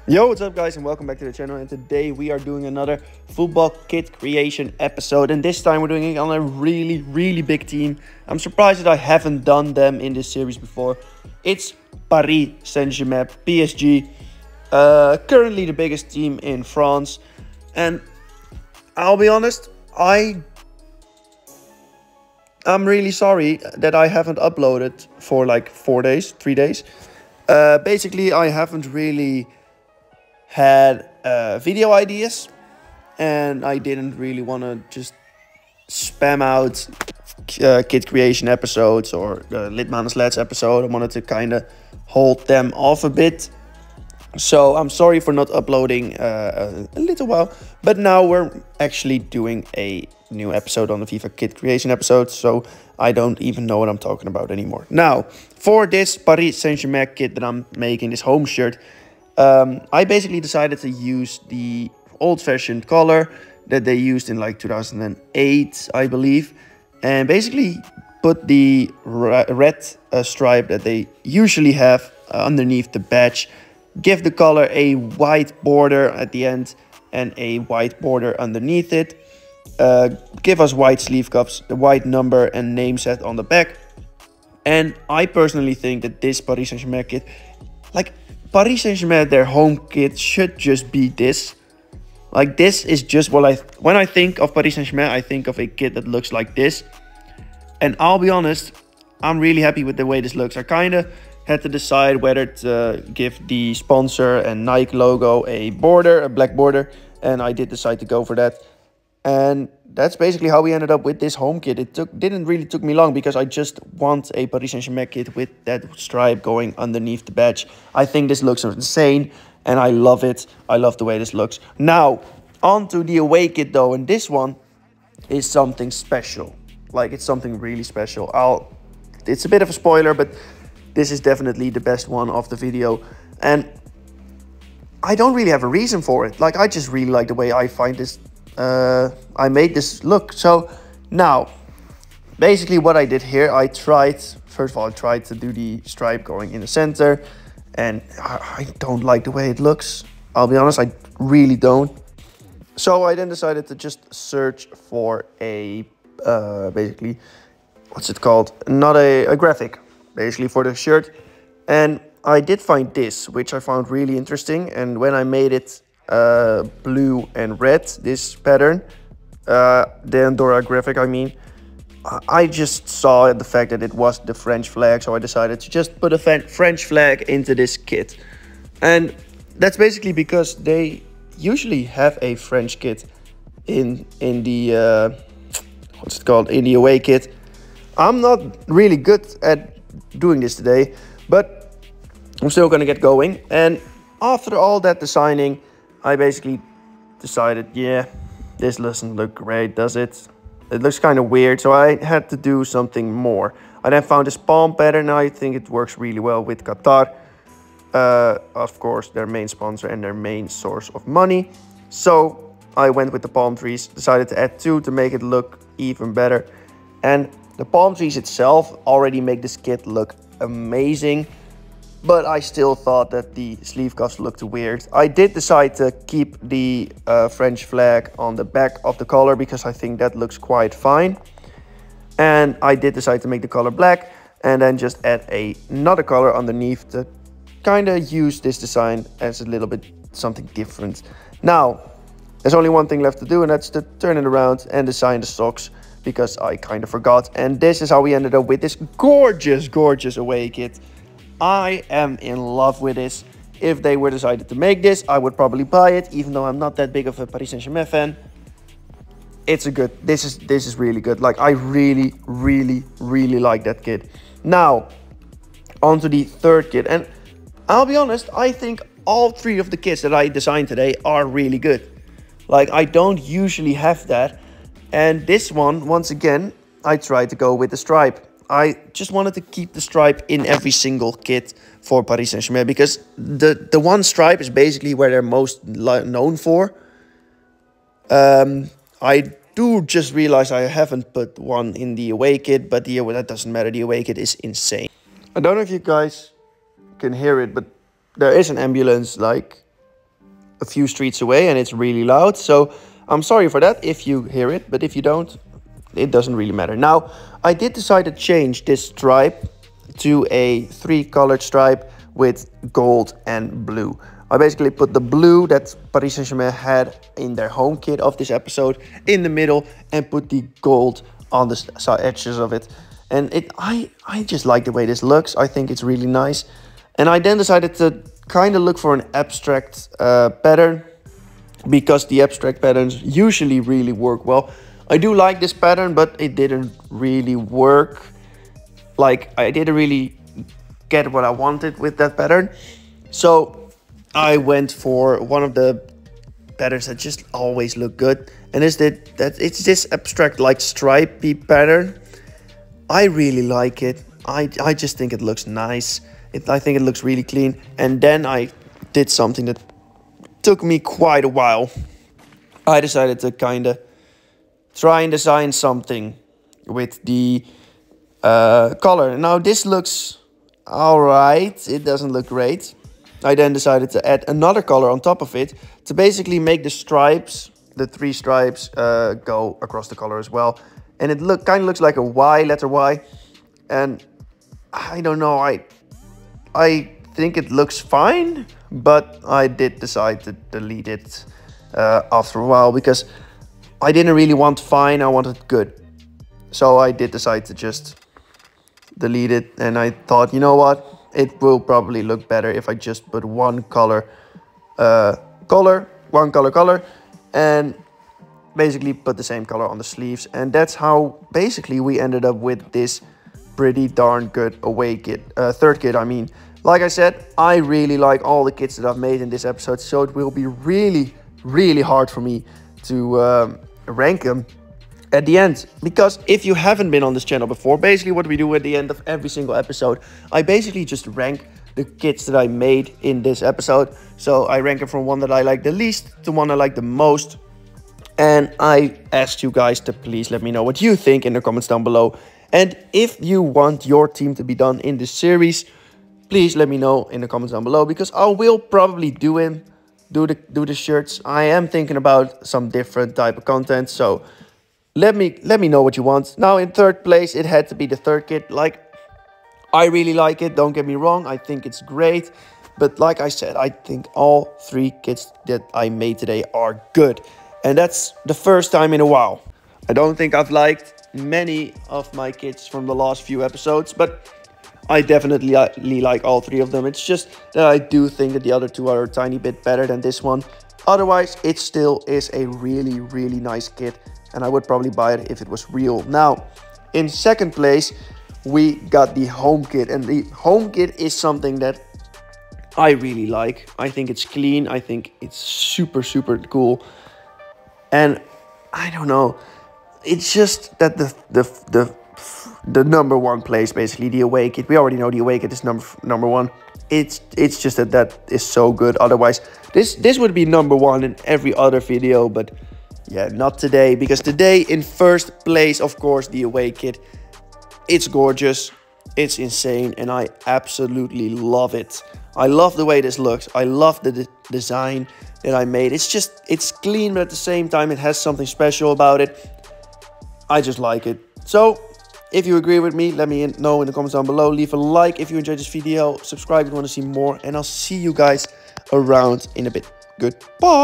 Yo, what's up guys and welcome back to the channel, and today we are doing another football kit creation episode, and this time we're doing it on a really big team. I'm surprised that I haven't done them in this series before. It's Paris Saint-Germain, PSG, currently the biggest team in France, and I'll be honest, I'm really sorry that I haven't uploaded for like 3 days. Basically I haven't really had video ideas, and I didn't really want to just spam out kit creation episodes or Lidmanis Lads episode. I wanted to kind of hold them off a bit, so I'm sorry for not uploading a little while, but now we're actually doing a new episode on the FIFA kit creation episode, so I don't even know what I'm talking about anymore. Now, for this Paris Saint-Germain kit that I'm making, this home shirt, I basically decided to use the old-fashioned color that they used in like 2008, I believe, and basically put the red stripe that they usually have underneath the badge, give the color a white border at the end and a white border underneath it, give us white sleeve cuffs, the white number and name set on the back. And I personally think that this Paris Saint-Germain kit, like Paris Saint-Germain, their home kit should just be this. Like, this is just what when I think of Paris Saint-Germain, I think of a kit that looks like this. And I'll be honest, I'm really happy with the way this looks. I kind of had to decide whether to give the sponsor and Nike logo a border, a black border, and I did decide to go for that. And that's basically how we ended up with this home kit. It didn't really took me long, because I just want a Paris Saint-Germain kit with that stripe going underneath the badge. I think this looks insane, and I love it. I love the way this looks. Now, on to the away kit though, and this one is something special. Like, it's something really special. It's a bit of a spoiler, but this is definitely the best one of the video. And I don't really have a reason for it. Like, I just really like the way I find this. I made this look. So now, basically what I did here, first of all, I tried to do the stripe going in the center, and I don't like the way it looks. I'll be honest, I really don't. So I then decided to just search for a, basically, what's it called? Not a graphic, basically, for the shirt. And I did find this, which I found really interesting. And when I made it blue and red, this pattern, the Andorra graphic, I mean, I just saw the fact that it was the French flag, so I decided to just put a French flag into this kit. And that's basically because they usually have a French kit in the what's it called, in the away kit. I'm not really good at doing this today, but I'm still gonna get going. And after all that designing, I basically decided, yeah, this doesn't look great, does it? It looks kind of weird, so I had to do something more. I then found this palm pattern. I think it works really well with Qatar. Of course, their main sponsor and their main source of money. So I went with the palm trees, decided to add 2 to make it look even better. And the palm trees itself already make this kit look amazing, but I still thought that the sleeve cuffs looked weird. I did decide to keep the French flag on the back of the collar, because I think that looks quite fine. And I did decide to make the color black, and then just add another color underneath to kind of use this design as a little bit something different. Now, there's only one thing left to do, and that's to turn it around and design the socks, because I kind of forgot. And this is how we ended up with this gorgeous away kit. I am in love with this. If they were decided to make this, I would probably buy it, even though I'm not that big of a Paris Saint-Germain fan. It's a good, this is really good. Like, I really like that kit. Now, on to the third kit. And I'll be honest, I think all 3 of the kits that I designed today are really good. Like, I don't usually have that. And this one, once again, I tried to go with the stripe. I just wanted to keep the stripe in every single kit for Paris Saint-Germain, because the one stripe is basically where they're most known for. I do just realize I haven't put one in the away kit, but that doesn't matter. The away kit is insane. I don't know if you guys can hear it, but there is an ambulance like a few streets away and it's really loud. So I'm sorry for that if you hear it, but if you don't, it doesn't really matter. Now, I did decide to change this stripe to a 3-colored stripe with gold and blue. I basically put the blue that Paris Saint-Germain had in their home kit of this episode in the middle and put the gold on the side edges of it. And I just like the way this looks. I think it's really nice. And I then decided to kind of look for an abstract pattern, because the abstract patterns usually really work well. I do like this pattern, but it didn't really work. Like, I didn't really get what I wanted with that pattern. So I went for one of the patterns that just always look good. And it's this abstract like stripey pattern. I really like it. I just think it looks nice. I think it looks really clean. And then I did something that took me quite a while. I decided to kind of try and design something with the color. Now this looks alright. It doesn't look great. I then decided to add another color on top of it to basically make the stripes, the 3 stripes, go across the color as well. And it kind of looks like a Y, letter Y. And I don't know, I think it looks fine, but I did decide to delete it after a while, because I didn't really want fine, I wanted good. So I did decide to just delete it, and I thought, you know what, it will probably look better if I just put one color, color, and basically put the same color on the sleeves. And that's how basically we ended up with this pretty darn good away kit, third kit I mean. Like I said, I really like all the kits that I've made in this episode, so it will be really hard for me to rank them at the end. Because if you haven't been on this channel before, basically what we do at the end of every single episode, I basically just rank the kits that I made in this episode. So I rank them from one that I like the least to one I like the most. And I asked you guys to please let me know what you think in the comments down below. And if you want your team to be done in this series, please let me know in the comments down below, because I will probably do the shirts. I am thinking about some different type of content, so let me know what you want. Now in third place, it had to be the third kit. Like, I really like it, don't get me wrong, I think it's great. But like I said, I think all 3 kits that I made today are good. And that's the first time in a while. I don't think I've liked many of my kits from the last few episodes, but I definitely like all 3 of them. It's just that I do think that the other 2 are a tiny bit better than this one. Otherwise, it still is a really nice kit, and I would probably buy it if it was real. Now, in second place, we got the home kit, and the home kit is something that I really like. I think it's clean. I think it's super cool. And I don't know, it's just that the number 1 place, basically the away kit. We already know the away kit is number 1. It's just that is so good. Otherwise, this would be number 1 in every other video, but yeah, not today, because today in first place, of course, the away kit. It's gorgeous, it's insane, and I absolutely love it. I love the way this looks. I love the design that I made. It's clean, but at the same time, it has something special about it. I just like it. So, if you agree with me, let me know in the comments down below. Leave a like if you enjoyed this video. Subscribe if you want to see more. And I'll see you guys around in a bit. Goodbye.